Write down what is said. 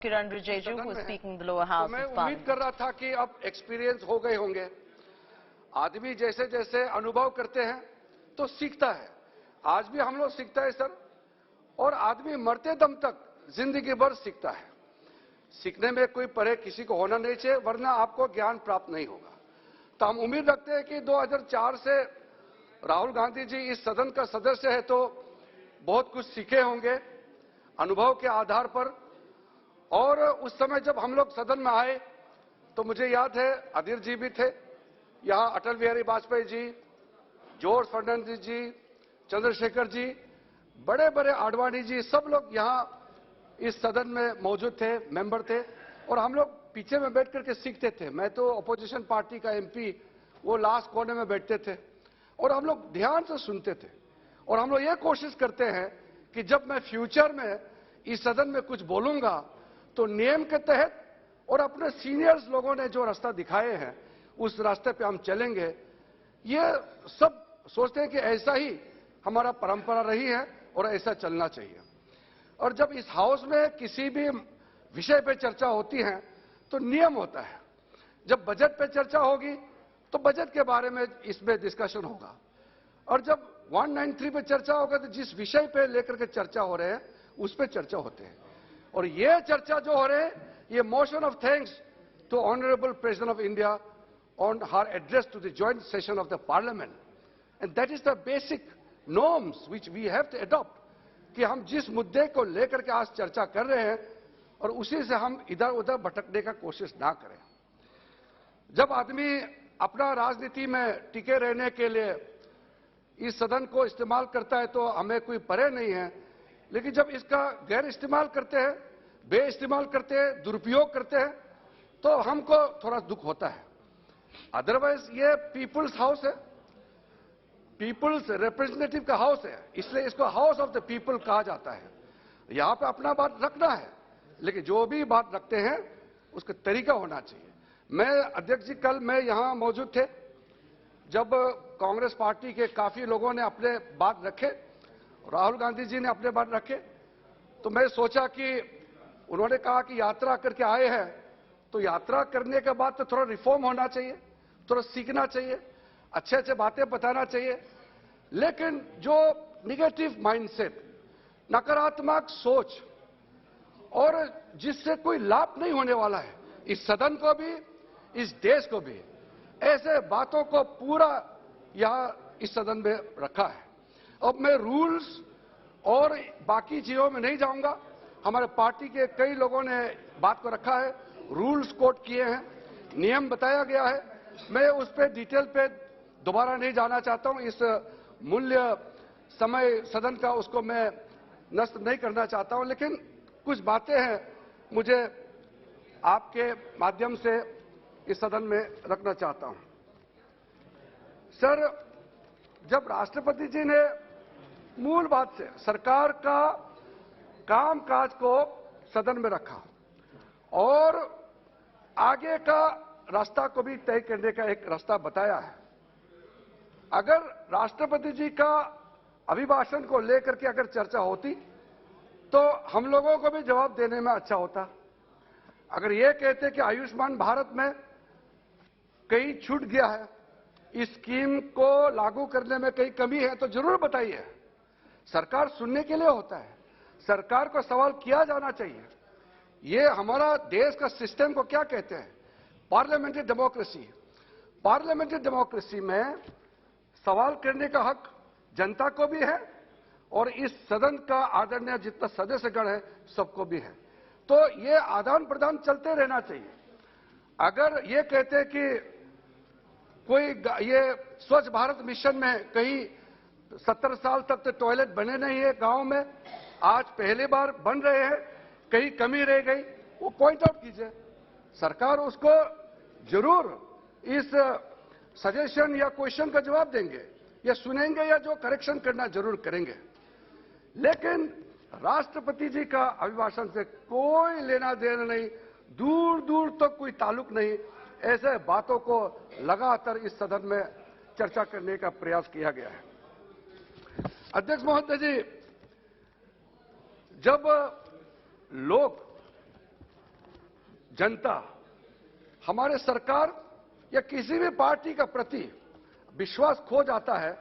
Kiran Rijiju, who was speaking in the lower house मैं of उम्मीद Parliament. कर रहा था कि अब एक्सपीरियंस हो गए होंगे। आदमी जैसे जैसे अनुभव करते हैं तो सीखता है। आज भी हम लोग सीखता है सर, और आदमी मरते दम तक जिंदगी भर सीखता है। सीखने में कोई परे किसी को होना नहीं चाहिए, वरना आपको ज्ञान प्राप्त नहीं होगा। तो हम उम्मीद रखते हैं कि 2004 से राहुल गांधी जी इस सदन का सदस्य है तो बहुत कुछ सीखे होंगे अनुभव के आधार पर। और उस समय जब हम लोग सदन में आए तो मुझे याद है अधीर जी भी थे, यहाँ अटल बिहारी वाजपेयी जी, जॉर्ज फर्नांडिस जी, चंद्रशेखर जी, बड़े बड़े आडवाणी जी, सब लोग यहाँ इस सदन में मौजूद थे, मेंबर थे, और हम लोग पीछे में बैठ करके सीखते थे। मैं तो अपोजिशन पार्टी का एमपी, वो लास्ट कोने में बैठते थे और हम लोग ध्यान से सुनते थे। और हम लोग ये कोशिश करते हैं कि जब मैं फ्यूचर में इस सदन में कुछ बोलूंगा तो नियम के तहत और अपने सीनियर्स लोगों ने जो रास्ता दिखाए हैं उस रास्ते पे हम चलेंगे। ये सब सोचते हैं कि ऐसा ही हमारा परंपरा रही है और ऐसा चलना चाहिए। और जब इस हाउस में किसी भी विषय पे चर्चा होती है तो नियम होता है। जब बजट पे चर्चा होगी तो बजट के बारे में इसमें डिस्कशन होगा, और जब 193 पे चर्चा होगा तो जिस विषय पे लेकर के चर्चा हो रहे हैं उस पे चर्चा होते हैं। और ये चर्चा जो हो रहे हैं, ये motion of thanks to honourable president of India on her address to the joint session of the parliament, and that is the basic norms which we have to adopt, कि हम जिस मुद्दे को लेकर के आज चर्चा कर रहे हैं और उसी से हम इधर उधर भटकने का कोशिश ना करें। जब आदमी अपना राजनीति में टिके रहने के लिए इस सदन को इस्तेमाल करता है तो हमें कोई परे नहीं है, लेकिन जब इसका गैर इस्तेमाल करते हैं, बे इस्तेमाल करते हैं, दुरुपयोग करते हैं तो हमको थोड़ा दुख होता है। अदरवाइज ये पीपुल्स हाउस है, पीपुल्स रिप्रेजेंटेटिव का हाउस है, इसलिए इसको हाउस ऑफ द पीपल कहा जाता है। यहां पे अपना बात रखना है, लेकिन जो भी बात रखते हैं उसका तरीका होना चाहिए। मैं अध्यक्ष जी, कल मैं यहां मौजूद थे जब कांग्रेस पार्टी के काफी लोगों ने अपने बात रखे, राहुल गांधी जी ने अपने बात रखे, तो मैं सोचा कि उन्होंने कहा कि यात्रा करके आए हैं तो यात्रा करने के बाद तो थोड़ा रिफॉर्म होना चाहिए, थोड़ा सीखना चाहिए, अच्छे अच्छे बातें बताना चाहिए। लेकिन जो निगेटिव माइंडसेट, नकारात्मक सोच और जिससे कोई लाभ नहीं होने वाला है इस सदन को भी, इस देश को भी, ऐसे बातों को पूरा यहां इस सदन में रखा है। अब मैं रूल्स और बाकी चीजों में नहीं जाऊंगा, हमारे पार्टी के कई लोगों ने बात को रखा है, रूल्स कोट किए हैं, नियम बताया गया है। मैं उस पर डिटेल पे दोबारा नहीं जाना चाहता हूं। इस मूल्य समय सदन का उसको मैं नष्ट नहीं करना चाहता हूं, लेकिन कुछ बातें हैं मुझे आपके माध्यम से इस सदन में रखना चाहता हूं। सर, जब राष्ट्रपति जी ने मूल बात से सरकार का कामकाज को सदन में रखा और आगे का रास्ता को भी तय करने का एक रास्ता बताया है, अगर राष्ट्रपति जी का अभिभाषण को लेकर के अगर चर्चा होती तो हम लोगों को भी जवाब देने में अच्छा होता। अगर ये कहते कि आयुष्मान भारत में कहीं छूट गया है, इस स्कीम को लागू करने में कहीं कमी है तो जरूर बताइए। सरकार सुनने के लिए होता है, सरकार को सवाल किया जाना चाहिए। ये हमारा देश का सिस्टम को क्या कहते हैं, पार्लियामेंट्री डेमोक्रेसी। पार्लियामेंट्री डेमोक्रेसी में सवाल करने का हक जनता को भी है और इस सदन का आदरणीय जितना सदस्यगण है सबको भी है। तो ये आदान प्रदान चलते रहना चाहिए। अगर ये कहते हैं कि कोई ये स्वच्छ भारत मिशन में कहीं 70 साल तक तो टॉयलेट बने नहीं है गांव में, आज पहली बार बन रहे हैं, कहीं कमी रह गई, वो पॉइंट आउट कीजिए। सरकार उसको जरूर इस सजेशन या क्वेश्चन का जवाब देंगे या सुनेंगे या जो करेक्शन करना जरूर करेंगे। लेकिन राष्ट्रपति जी का अभिभाषण से कोई लेना देना नहीं, दूर दूर तक कोई ताल्लुक नहीं। ऐसे बातों को लगातार इस सदन में चर्चा करने का प्रयास किया गया है। अध्यक्ष महोदय जी, जब लोग जनता हमारे सरकार या किसी भी पार्टी का प्रति विश्वास खो जाता है